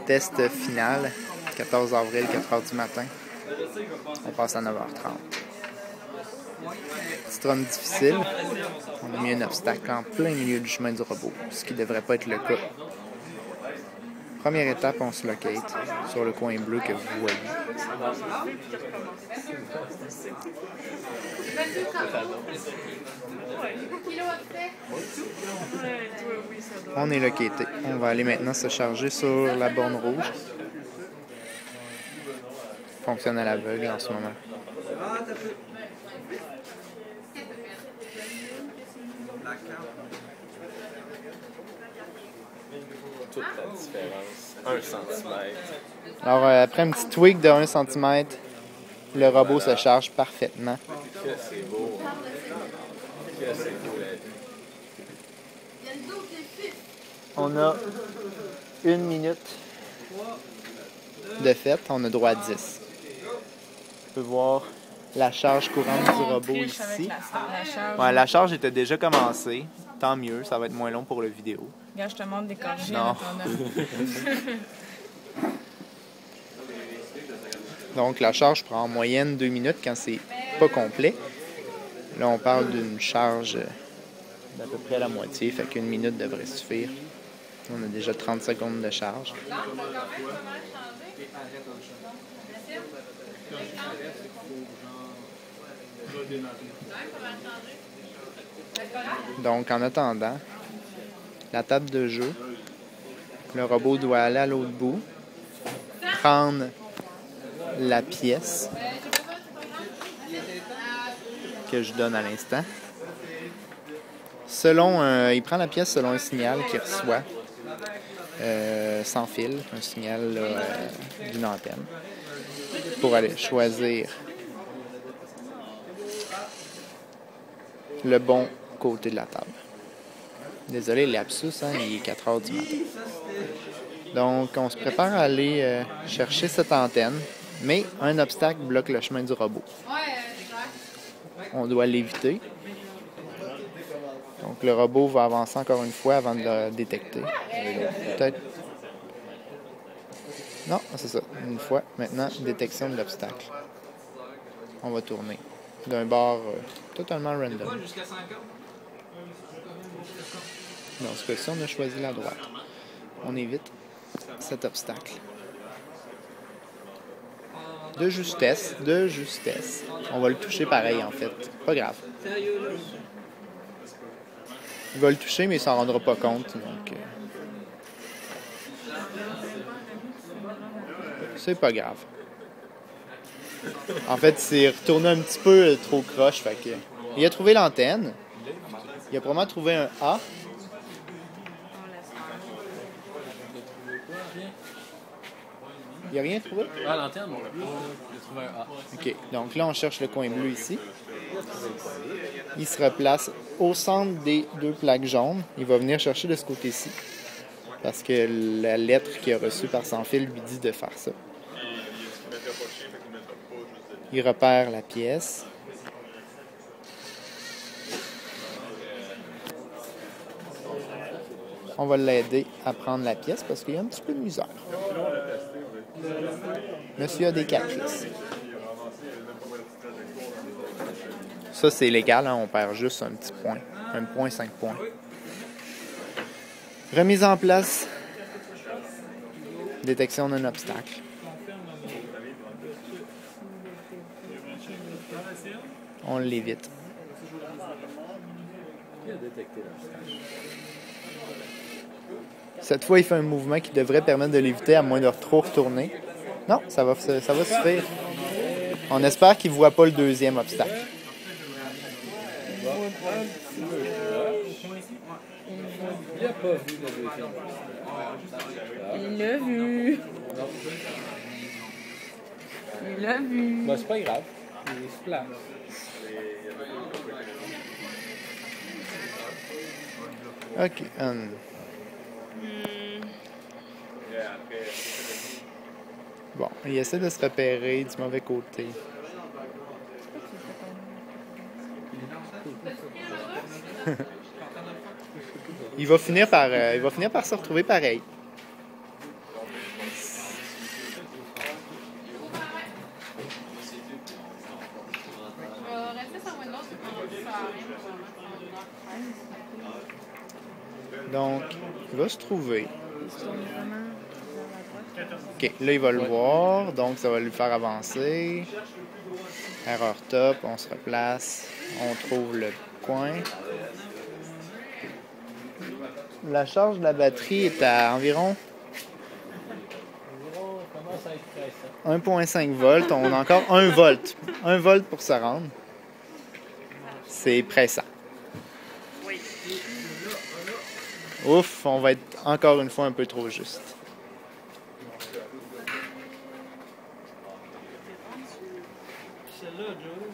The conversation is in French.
Test final, 14 avril, 4h du matin. On passe à 9h30. Petite run difficile. On a mis un obstacle en plein milieu du chemin du robot, ce qui ne devrait pas être le cas. Première étape, on se locate sur le coin bleu que vous voyez. On est locaté. On va aller maintenant se charger sur la borne rouge. Fonctionne à l'aveugle en ce moment. Toute la différence. 1 cm. Alors, après un petit tweak de 1 cm, le robot se charge parfaitement. Que c'est beau. Que c'est beau la vie. On a 1 minute de fait. On a droit à 10. On peut voir la charge courante du robot ici. Ouais, la charge était déjà commencée. Tant mieux, ça va être moins long pour la vidéo. Regarde, je te montre des corrigés Non. en attendant. Donc, la charge prend en moyenne 2 minutes quand c'est pas complet. Là, on parle d'une charge d'à peu près la moitié, fait qu'une minute devrait suffire. On a déjà 30 secondes de charge. Donc, en attendant, la table de jeu, le robot doit aller à l'autre bout, prendre la pièce que je donne à l'instant. Il prend la pièce selon un signal qu'il reçoit sans fil, un signal d'une antenne, pour aller choisir le bon côté de la table. Désolé, lapsus, hein, il est 4h du matin. Donc, on se prépare à aller chercher cette antenne, mais un obstacle bloque le chemin du robot. On doit l'éviter. Donc, le robot va avancer encore une fois avant de le détecter. Peut-être. Non, c'est ça. Une fois. Maintenant, détection de l'obstacle. On va tourner d'un bord totalement random. Dans ce cas-ci, on a choisi la droite. On évite cet obstacle. De justesse. On va le toucher pareil, en fait. Pas grave. Il va le toucher, mais il s'en rendra pas compte. Donc, c'est pas grave. En fait, il s'est retourné un petit peu trop croche. Fait que, il a trouvé l'antenne. Il a probablement trouvé un A. Il n'a rien trouvé? Ah, l'antenne, il a trouvé un A. OK. Donc là, on cherche le coin bleu ici. Il se replace au centre des 2 plaques jaunes. Il va venir chercher de ce côté-ci. Parce que la lettre qu'il a reçue par sans fil lui dit de faire ça. Il repère la pièce. On va l'aider à prendre la pièce parce qu'il y a un petit peu de misère. Monsieur a des caprices. Ça, c'est légal, hein? On perd juste un petit point. 1,5 points. Remise en place. Détection d'un obstacle. On l'évite. Cette fois, il fait un mouvement qui devrait permettre de l'éviter à moins de trop retourner. Non, ça va suffire. On espère qu'il ne voit pas le deuxième obstacle. Il n'a pas vu le deuxième. Il l'a vu. Il l'a vu. Ben, c'est pas grave. Il est plat. OK. Bon, il essaie de se repérer du mauvais côté. Il va finir par se retrouver pareil. Donc, il va se trouver. Il se tourne vraiment vers la droite. OK, là, il va le voir, donc ça va lui faire avancer. Erreur top, on se replace, on trouve le coin. La charge de la batterie est à environ 1,5 volts. On a encore 1 volt. 1 volt pour se rendre. C'est pressant. Ouf, on va être encore une fois un peu trop juste. Celle-là, Joe.